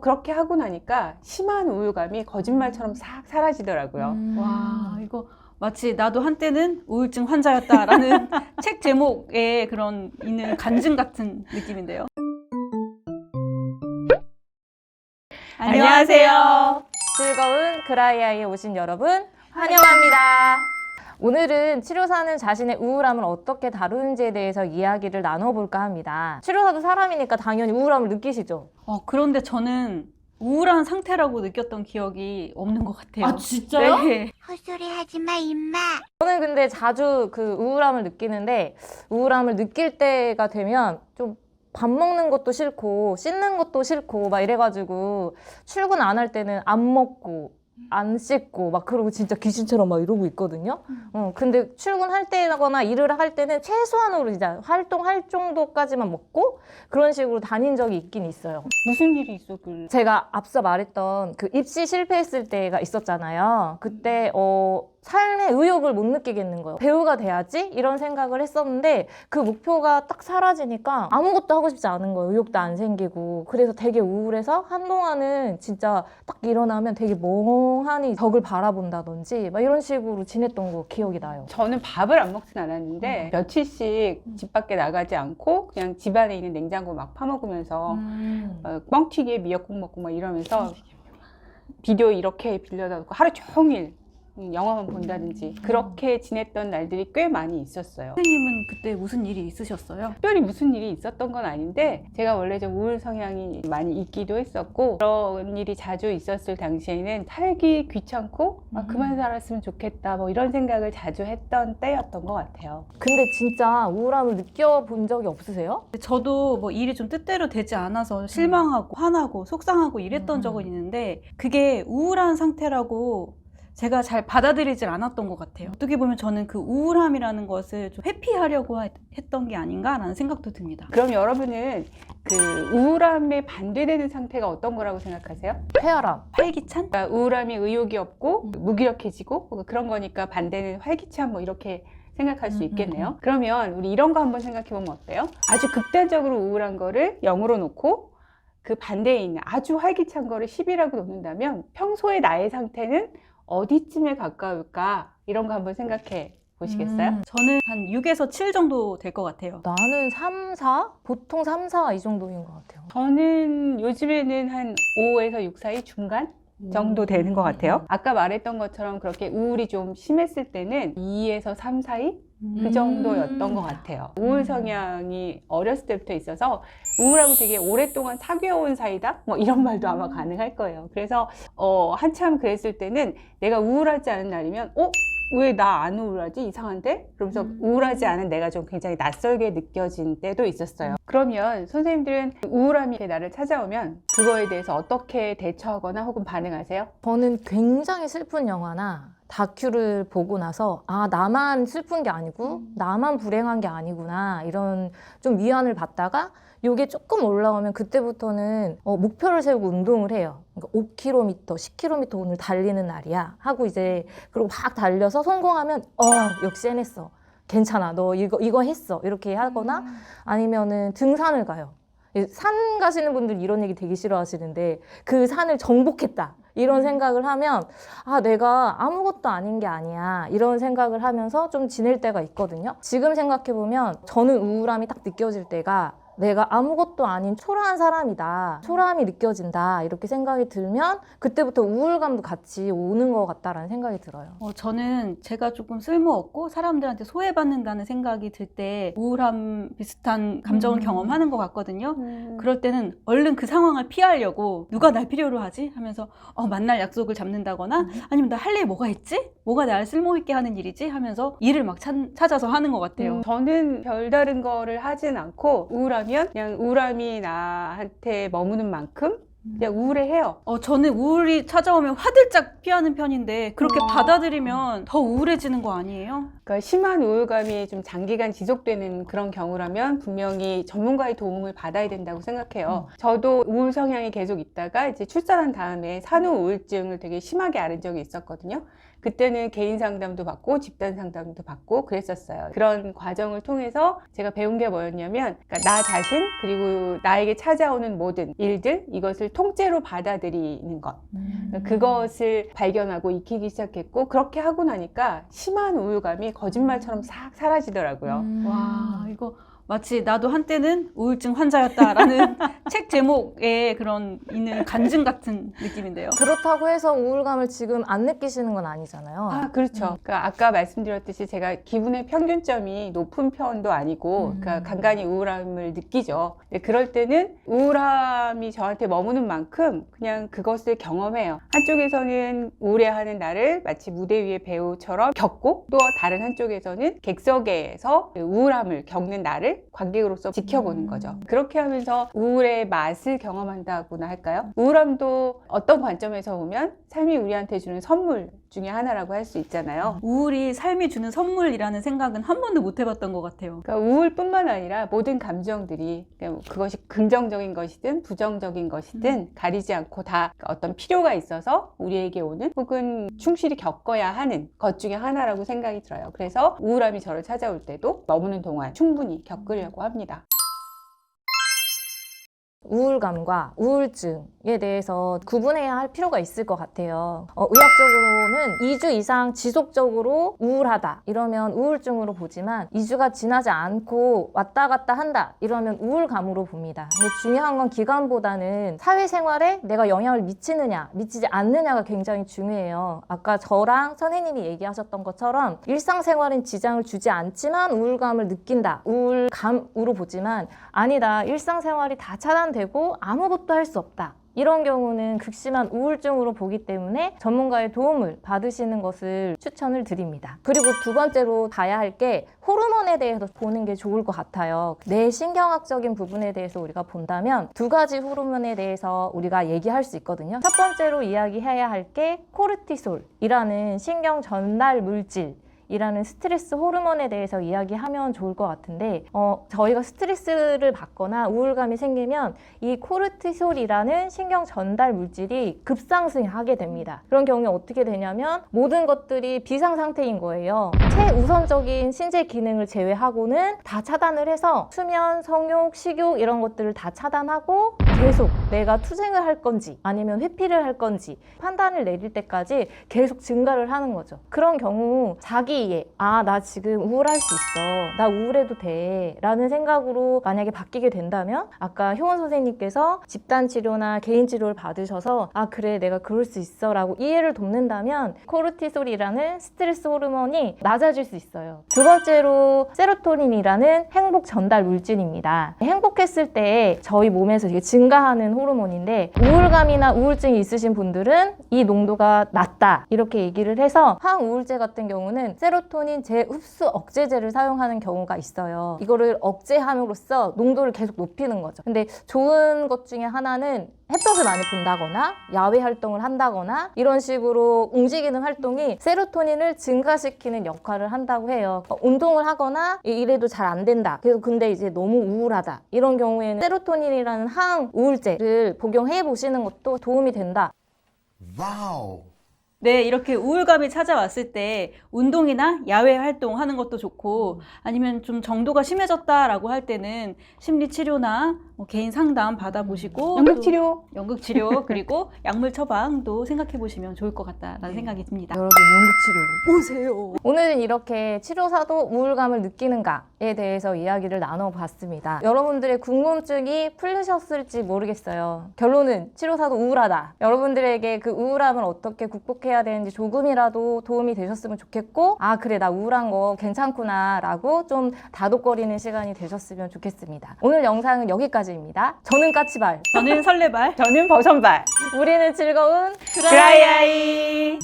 저도 그렇게 하고 나니까 심한 우울감이 거짓말처럼 싹 사라지더라고요. 와, 이거 마치 나도 한때는 우울증 환자였다라는 책 제목에 그런 있는 간증 같은 느낌인데요. 안녕하세요. 즐거운 그라이아이에 오신 여러분 환영합니다. 오늘은 치료사는 자신의 우울함을 어떻게 다루는지에 대해서 이야기를 나눠볼까 합니다. 치료사도 사람이니까 당연히 우울함을 느끼시죠? 그런데 저는 우울한 상태라고 느꼈던 기억이 없는 것 같아요. 아, 진짜요? 네. 헛소리 하지마 임마. 저는 근데 자주 그 우울함을 느끼는데, 우울함을 느낄 때가 되면 좀 밥 먹는 것도 싫고 씻는 것도 싫고 막 이래가지고 출근 안 할 때는 안 먹고 안 씻고 막 그러고 진짜 귀신처럼 막 이러고 있거든요. 근데 출근할 때거나 일을 할 때는 최소한으로 진짜 활동할 정도까지만 먹고 그런 식으로 다닌 적이 있긴 있어요. 무슨 일이 있었길래? 제가 앞서 말했던 그 입시 실패했을 때가 있었잖아요. 그때 삶의 의욕을 못 느끼겠는 거예요. 배우가 돼야지 이런 생각을 했었는데 그 목표가 딱 사라지니까 아무것도 하고 싶지 않은 거예요. 의욕도 안 생기고. 그래서 되게 우울해서 한동안은 진짜 딱 일어나면 되게 멍하니 벽을 바라본다든지 막 이런 식으로 지냈던 거 기억이 나요. 저는 밥을 안 먹진 않았는데 며칠씩 집 밖에 나가지 않고 그냥 집 안에 있는 냉장고 막 파먹으면서 뻥튀기에 미역국 먹고 막 이러면서 비디오 이렇게 빌려다 놓고 하루 종일 영화만 본다든지 그렇게 지냈던 날들이 꽤 많이 있었어요. 선생님은 그때 무슨 일이 있으셨어요? 특별히 무슨 일이 있었던 건 아닌데 제가 원래 좀 우울 성향이 많이 있기도 했었고 그런 일이 자주 있었을 당시에는 살기 귀찮고 그만 살았으면 좋겠다 뭐 이런 생각을 자주 했던 때였던 것 같아요. 근데 진짜 우울함을 느껴본 적이 없으세요? 저도 뭐 일이 좀 뜻대로 되지 않아서 실망하고 화나고 속상하고 이랬던 적은 있는데 그게 우울한 상태라고 제가 잘 받아들이질 않았던 것 같아요. 어떻게 보면 저는 그 우울함이라는 것을 좀 회피하려고 했던 게 아닌가라는 생각도 듭니다. 그럼 여러분은 그 우울함에 반대되는 상태가 어떤 거라고 생각하세요? 폐활함. 활기찬? 그러니까 우울함이 의욕이 없고 무기력해지고 그런 거니까 반대는 활기찬 뭐 이렇게 생각할 수 있겠네요. 그러면 우리 이런 거 한번 생각해 보면 어때요? 아주 극단적으로 우울한 거를 0으로 놓고 그 반대에 있는 아주 활기찬 거를 10이라고 놓는다면 평소에 나의 상태는 어디쯤에 가까울까? 이런 거 한번 생각해 보시겠어요? 저는 한 6에서 7 정도 될 것 같아요. 나는 3, 4? 보통 3, 4 이 정도인 것 같아요. 저는 요즘에는 한 5에서 6 사이 중간 정도 되는 것 같아요. 아까 말했던 것처럼 그렇게 우울이 좀 심했을 때는 2에서 3 사이? 그 정도였던 것 같아요. 우울 성향이 어렸을 때부터 있어서 우울하고 되게 오랫동안 사귀어온 사이다? 뭐 이런 말도 아마 가능할 거예요. 그래서 한참 그랬을 때는 내가 우울하지 않은 날이면 왜 나 안 우울하지? 이상한데? 그러면서 우울하지 않은 내가 좀 굉장히 낯설게 느껴진 때도 있었어요. 그러면 선생님들은 우울함이 나를 찾아오면 그거에 대해서 어떻게 대처하거나 혹은 반응하세요? 저는 굉장히 슬픈 영화나 다큐를 보고 나서 나만 슬픈 게 아니고 나만 불행한 게 아니구나 이런 좀 위안을 받다가 요게 조금 올라오면 그때부터는 목표를 세우고 운동을 해요. 그러니까 5km, 10km 오늘 달리는 날이야 하고 이제 그리고 막 달려서 성공하면 역시 해냈어. 괜찮아. 너 이거 했어. 이렇게 하거나 아니면은 등산을 가요. 산 가시는 분들 이런 얘기 되게 싫어하시는데 그 산을 정복했다. 이런 생각을 하면 내가 아무것도 아닌 게 아니야 이런 생각을 하면서 좀 지낼 때가 있거든요. 지금 생각해보면 저는 우울함이 딱 느껴질 때가 내가 아무것도 아닌 초라한 사람이다, 초라함이 느껴진다 이렇게 생각이 들면 그때부터 우울감도 같이 오는 것 같다라는 생각이 들어요. 저는 제가 조금 쓸모없고 사람들한테 소외받는다는 생각이 들 때 우울함 비슷한 감정을 경험하는 것 같거든요. 그럴 때는 얼른 그 상황을 피하려고 누가 날 필요로 하지? 하면서 만날 약속을 잡는다거나 아니면 나 할 일 뭐가 있지? 뭐가 나를 쓸모있게 하는 일이지? 하면서 일을 막 찾아서 하는 것 같아요. 저는 별다른 거를 하진 않고 우울하면 그냥 우울함이 나한테 머무는 만큼 그냥 우울해해요. 저는 우울이 찾아오면 화들짝 피하는 편인데 그렇게 받아들이면 더 우울해지는 거 아니에요? 그러니까 심한 우울감이 좀 장기간 지속되는 그런 경우라면 분명히 전문가의 도움을 받아야 된다고 생각해요. 저도 우울 성향이 계속 있다가 이제 출산한 다음에 산후 우울증을 되게 심하게 앓은 적이 있었거든요. 그때는 개인 상담도 받고 집단 상담도 받고 그랬었어요. 그런 과정을 통해서 제가 배운 게 뭐였냐면 그러니까 나 자신 그리고 나에게 찾아오는 모든 일들 이것을 통째로 받아들이는 것. 그것을 발견하고 익히기 시작했고 그렇게 하고 나니까 심한 우울감이 거짓말처럼 싹 사라지더라고요. 와, 이거 마치 나도 한때는 우울증 환자였다라는 책 제목에 그런 있는 간증 같은 느낌인데요. 그렇다고 해서 우울감을 지금 안 느끼시는 건 아니잖아요. 아, 그렇죠. 그러니까 아까 말씀드렸듯이 제가 기분의 평균점이 높은 편도 아니고, 그러니까 간간히 우울함을 느끼죠. 근데 그럴 때는 우울함이 저한테 머무는 만큼 그냥 그것을 경험해요. 한쪽에서는 우울해하는 나를 마치 무대 위의 배우처럼 겪고, 또 다른 한쪽에서는 객석에서 우울함을 겪는 나를 관객으로서 지켜보는 거죠. 그렇게 하면서 우울의 맛을 경험한다고나 할까요? 우울함도 어떤 관점에서 보면 삶이 우리한테 주는 선물 중에 하나라고 할 수 있잖아요. 우울이 삶이 주는 선물이라는 생각은 한 번도 못 해봤던 것 같아요. 그러니까 우울뿐만 아니라 모든 감정들이 그것이 긍정적인 것이든 부정적인 것이든 가리지 않고 다 어떤 필요가 있어서 우리에게 오는 혹은 충실히 겪어야 하는 것 중에 하나라고 생각이 들어요. 그래서 우울함이 저를 찾아올 때도 머무는 동안 충분히 겪으려고 합니다. 우울감과 우울증에 대해서 구분해야 할 필요가 있을 것 같아요. 의학적으로는 2주 이상 지속적으로 우울하다 이러면 우울증으로 보지만 2주가 지나지 않고 왔다 갔다 한다 이러면 우울감으로 봅니다. 근데 중요한 건 기간보다는 사회생활에 내가 영향을 미치느냐 미치지 않느냐가 굉장히 중요해요. 아까 저랑 선생님이 얘기하셨던 것처럼 일상생활엔 지장을 주지 않지만 우울감을 느낀다. 우울감으로 보지만 아니다. 일상생활이 다 차단되고 아무것도 할 수 없다. 이런 경우는 극심한 우울증으로 보기 때문에 전문가의 도움을 받으시는 것을 추천을 드립니다. 그리고 두 번째로 봐야 할 게 호르몬에 대해서 보는 게 좋을 것 같아요. 뇌 신경학적인 부분에 대해서 우리가 본다면 두 가지 호르몬에 대해서 우리가 얘기할 수 있거든요. 첫 번째로 이야기해야 할 게 코르티솔이라는 신경 전달 물질 이라는 스트레스 호르몬에 대해서 이야기하면 좋을 것 같은데 저희가 스트레스를 받거나 우울감이 생기면 이 코르티솔이라는 신경 전달 물질이 급상승하게 됩니다. 그런 경우에 어떻게 되냐면 모든 것들이 비상 상태인 거예요. 최우선적인 신체 기능을 제외하고는 다 차단을 해서 수면, 성욕, 식욕 이런 것들을 다 차단하고 계속 내가 투쟁을 할 건지 아니면 회피를 할 건지 판단을 내릴 때까지 계속 증가를 하는 거죠. 그런 경우 자기 나 지금 우울할 수 있어. 나 우울해도 돼. 라는 생각으로 만약에 바뀌게 된다면 아까 효원 선생님께서 집단 치료나 개인 치료를 받으셔서 그래 내가 그럴 수 있어 라고 이해를 돕는다면 코르티솔이라는 스트레스 호르몬이 낮아질 수 있어요. 두 번째로 세로토닌이라는 행복 전달 물질입니다. 행복했을 때 저희 몸에서 이게 증가하는 호르몬인데 우울감이나 우울증이 있으신 분들은 이 농도가 낮다 이렇게 얘기를 해서 항우울제 같은 경우는 세로토닌 재흡수 억제제를 사용하는 경우가 있어요. 이거를 억제함으로써 농도를 계속 높이는 거죠. 근데 좋은 것 중에 하나는 햇볕을 많이 본다거나 야외 활동을 한다거나 이런 식으로 움직이는 활동이 세로토닌을 증가시키는 역할을 한다고 해요. 운동을 하거나 이래도 잘 안 된다. 그래서 근데 이제 너무 우울하다. 이런 경우에는 세로토닌이라는 항우울제를 복용해 보시는 것도 도움이 된다. 와우. 네, 이렇게 우울감이 찾아왔을 때 운동이나 야외 활동하는 것도 좋고 아니면 좀 정도가 심해졌다라고 할 때는 심리치료나 개인 상담 받아보시고 연극치료 연극치료 그리고 약물 처방도 생각해보시면 좋을 것 같다라는 생각이 듭니다. 여러분 연극치료로 오세요. 오늘은 이렇게 치료사도 우울감을 느끼는가에 대해서 이야기를 나눠봤습니다. 여러분들의 궁금증이 풀리셨을지 모르겠어요. 결론은 치료사도 우울하다. 여러분들에게 그 우울함을 어떻게 극복해야 되는지 조금이라도 도움이 되셨으면 좋겠고 그래 나 우울한 거 괜찮구나 라고 좀 다독거리는 시간이 되셨으면 좋겠습니다. 오늘 영상은 여기까지입니다. 저는 까치발, 저는 설레발, 저는 버선발 우리는 즐거운 드라이아이.